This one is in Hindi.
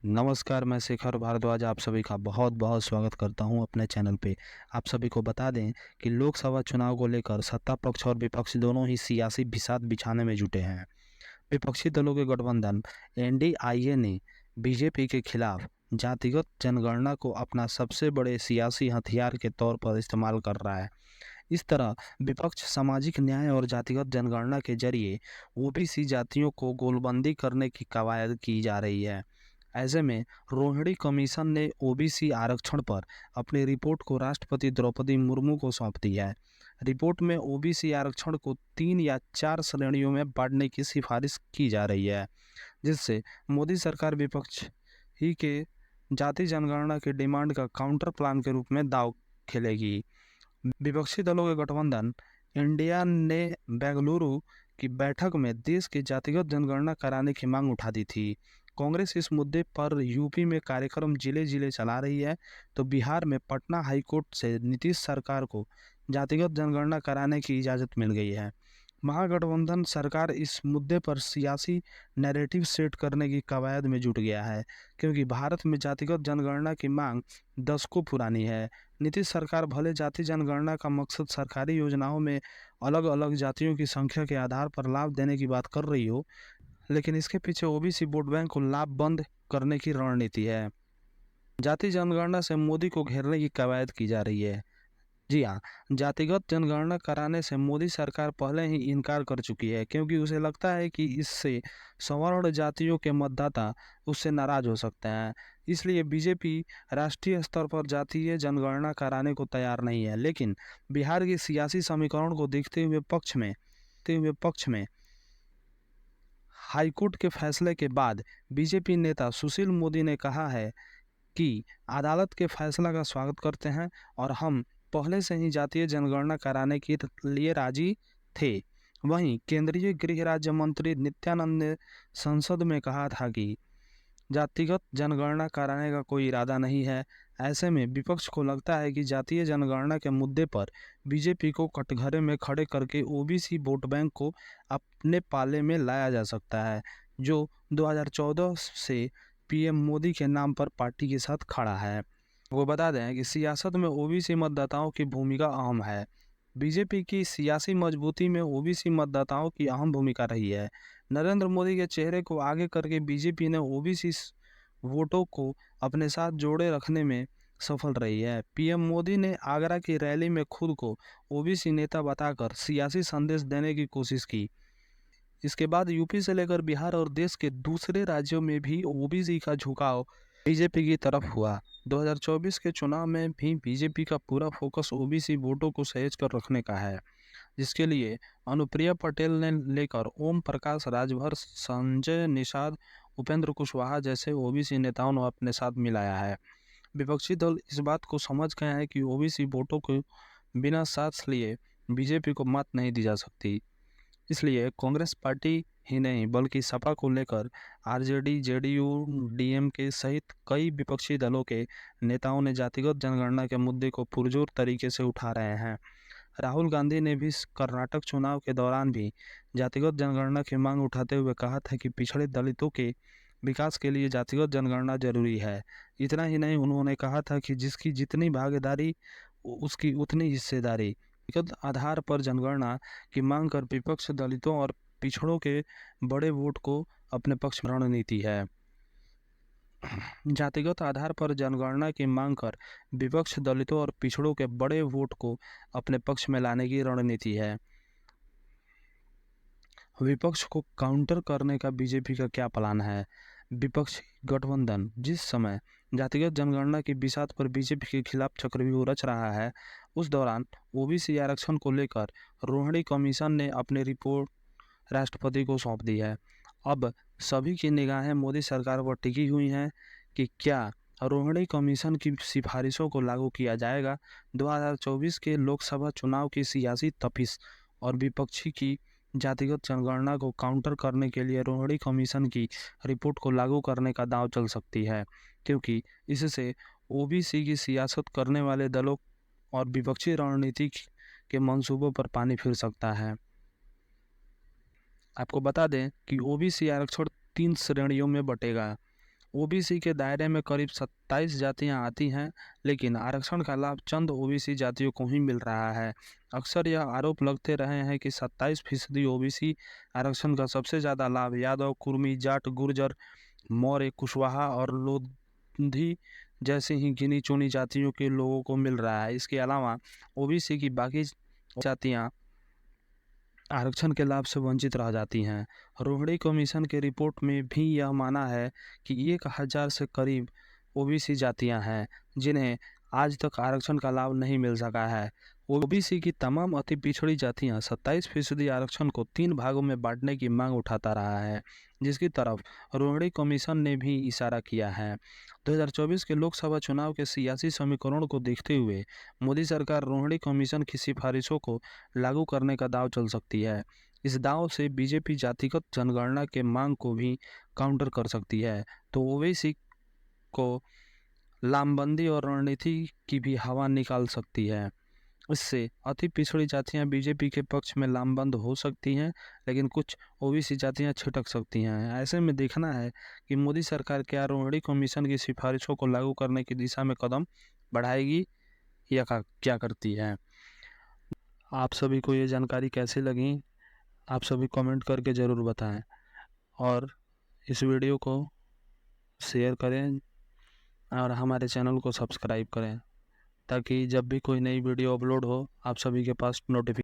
नमस्कार, मैं शेखर भारद्वाज आप सभी का बहुत-बहुत स्वागत करता हूं अपने चैनल पे। आप सभी को बता दें कि लोकसभा चुनाव को लेकर सत्ता पक्ष और विपक्ष दोनों ही सियासी बिसात बिछाने में जुटे हैं। विपक्षी दलों के गठबंधन एनडीआईए ने बीजेपी के खिलाफ जातिगत जनगणना को अपना सबसे बड़े सियासी हथियार के तौर पर इस्तेमाल कर रहा है। इस तरह विपक्ष सामाजिक न्याय और जातिगत जनगणना के जरिए ओबीसी जातियों को गोलबंदी करने की कवायद की जा रही है। ऐसे में रोहिणी कमीशन ने ओबीसी आरक्षण पर अपनी रिपोर्ट को राष्ट्रपति द्रौपदी मुर्मू को सौंप दी है। रिपोर्ट में ओबीसी आरक्षण को 3 या 4 श्रेणियों में बांटने की सिफारिश की जा रही है, जिससे मोदी सरकार विपक्ष ही के जाति जनगणना की डिमांड का काउंटर प्लान के रूप में दांव खेलेगी। विपक्षी दलों के गठबंधन इंडिया ने बेंगलुरु की बैठक में देश की जातिगत जनगणना कराने की मांग उठा दी थी। कांग्रेस इस मुद्दे पर यूपी में कार्यक्रम जिले-जिले चला रही है, तो बिहार में पटना हाईकोर्ट से नीतीश सरकार को जातिगत जनगणना कराने की इजाज़त मिल गई है। महागठबंधन सरकार इस मुद्दे पर सियासी नैरेटिव सेट करने की कवायद में जुट गया है, क्योंकि भारत में जातिगत जनगणना की मांग दशकों पुरानी है। नीतीश सरकार भले जाति जनगणना का मकसद सरकारी योजनाओं में अलग-अलग जातियों की संख्या के आधार पर लाभ देने की बात कर रही हो, लेकिन इसके पीछे ओबीसी वोट बैंक को लाभ बंद करने की रणनीति है। जाति जनगणना से मोदी को घेरने की कवायद की जा रही है। जी हाँ, जातिगत जनगणना कराने से मोदी सरकार पहले ही इनकार कर चुकी है, क्योंकि उसे लगता है कि इससे सवर्ण जातियों के मतदाता उससे नाराज हो सकते हैं। इसलिए बीजेपी राष्ट्रीय स्तर पर जातीय जनगणना कराने को तैयार नहीं है, लेकिन बिहार के सियासी समीकरण को देखते हुए पक्ष में हाईकोर्ट के फैसले के बाद बीजेपी नेता सुशील मोदी ने कहा है कि अदालत के फैसला का स्वागत करते हैं और हम पहले से ही जातीय जनगणना कराने के लिए राजी थे। वहीं केंद्रीय गृह राज्य मंत्री नित्यानंद ने संसद में कहा था कि जातिगत जनगणना कराने का कोई इरादा नहीं है। ऐसे में विपक्ष को लगता है कि जातीय जनगणना के मुद्दे पर बीजेपी को कटघरे में खड़े करके ओबीसी वोट बैंक को अपने पाले में लाया जा सकता है, जो 2014 से पीएम मोदी के नाम पर पार्टी के साथ खड़ा है। वो बता दें कि सियासत में ओबीसी मतदाताओं की भूमिका अहम है। बीजेपी की सियासी मजबूती में ओबीसी मतदाताओं की अहम भूमिका रही है। नरेंद्र मोदी के चेहरे को आगे करके बीजेपी ने ओबीसी वोटों को अपने साथ जोड़े रखने में सफल रही है। पीएम मोदी ने आगरा की रैली में खुद को ओबीसी नेता बताकर सियासी संदेश देने की कोशिश की। इसके बाद यूपी से लेकर बिहार और देश के दूसरे राज्यों में भी ओबीसी का झुकाव बीजेपी की तरफ हुआ। 2024 के चुनाव में भी बीजेपी का पूरा फोकस ओबीसी वोटों को सहेज कर रखने का है, जिसके लिए अनुप्रिया पटेल ने लेकर ओम प्रकाश राजभर, संजय निषाद, उपेंद्र कुशवाहा जैसे ओबीसी नेताओं ने अपने साथ मिलाया है। विपक्षी दल इस बात को समझ गए हैं कि ओबीसी वोटों को बिना साथ लिए बीजेपी को मत नहीं दी जा सकती। इसलिए कांग्रेस पार्टी ही नहीं बल्कि सपा को लेकर आरजेडी, जेडीयू, डीएमके सहित कई विपक्षी दलों के नेताओं ने जातिगत जनगणना के मुद्दे को पुरजोर तरीके से उठा रहे हैं। राहुल गांधी ने भी कर्नाटक चुनाव के दौरान भी जातिगत जनगणना की मांग उठाते हुए कहा था कि पिछड़े दलितों के विकास के लिए जातिगत जनगणना जरूरी है। इतना ही नहीं, उन्होंने कहा था कि जिसकी जितनी भागीदारी उसकी उतनी हिस्सेदारी। व्यक्तिगत आधार पर जनगणना की मांग कर विपक्ष दलितों और पिछड़ों के बड़े वोट को अपने पक्ष में रणनीति है। जातिगत आधार पर जनगणना की मांग कर विपक्ष दलितों और पिछड़ों के बड़े वोट को अपने पक्ष में लाने की रणनीति है। विपक्ष को काउंटर करने का बीजेपी का क्या प्लान है? विपक्षी गठबंधन जिस समय जातिगत जनगणना की बिसात पर बीजेपी के खिलाफ चक्रव्यूह रच रहा है, उस दौरान ओबीसी आरक्षण को लेकर रोहिणी कमीशन ने अपनी रिपोर्ट राष्ट्रपति को सौंप दी है। अब सभी की निगाहें मोदी सरकार पर टिकी हुई हैं कि क्या रोहिणी कमीशन की सिफारिशों को लागू किया जाएगा। 2024 के लोकसभा चुनाव की सियासी तपिश और विपक्षी की जातिगत जनगणना को काउंटर करने के लिए रोहिणी कमीशन की रिपोर्ट को लागू करने का दांव चल सकती है, क्योंकि इससे ओबीसी की सियासत करने वाले दलों और विपक्षी रणनीति के मंसूबों पर पानी फिर सकता है। आपको बता दें कि ओबीसी आरक्षण 3 श्रेणियों में बटेगा। ओबीसी के दायरे में करीब 27 जातियां आती हैं, लेकिन आरक्षण का लाभ चंद ओबीसी जातियों को ही मिल रहा है। अक्सर यह आरोप लगते रहे हैं कि 27% ओबीसी आरक्षण का सबसे ज़्यादा लाभ यादव, कुर्मी, जाट, गुर्जर, मौर्य, कुशवाहा और लोधी जैसे ही गिनी चुनी जातियों के लोगों को मिल रहा है। इसके अलावा ओबीसी की बाकी जातियां आरक्षण के लाभ से वंचित रह जाती हैं। रोहिणी कमीशन की रिपोर्ट में भी यह माना है कि 1000 से करीब ओबीसी जातियां हैं जिन्हें आज तक आरक्षण का लाभ नहीं मिल सका है। ओबीसी की तमाम अति पिछड़ी जातियां 27% आरक्षण को 3 भागों में बांटने की मांग उठाता रहा है, जिसकी तरफ रोहिणी कमीशन ने भी इशारा किया है। 2024 के लोकसभा चुनाव के सियासी समीकरण को देखते हुए मोदी सरकार रोहिणी कमीशन की सिफारिशों को लागू करने का दांव चल सकती है। इस दांव से बीजेपी जातिगत जनगणना के मांग को भी काउंटर कर सकती है, तो ओवैसी को लामबंदी और रणनीति की भी हवा निकाल सकती है। इससे अति पिछड़ी जातियां बीजेपी के पक्ष में लामबंद हो सकती हैं, लेकिन कुछ ओबीसी जातियां छिटक सकती हैं। ऐसे में देखना है कि मोदी सरकार क्या रोहिणी कमीशन की सिफारिशों को लागू करने की दिशा में कदम बढ़ाएगी या क्या करती है। आप सभी को ये जानकारी कैसी लगी, आप सभी कमेंट करके ज़रूर बताएं और इस वीडियो को शेयर करें और हमारे चैनल को सब्सक्राइब करें, ताकि जब भी कोई नई वीडियो अपलोड हो आप सभी के पास नोटिफिकेशन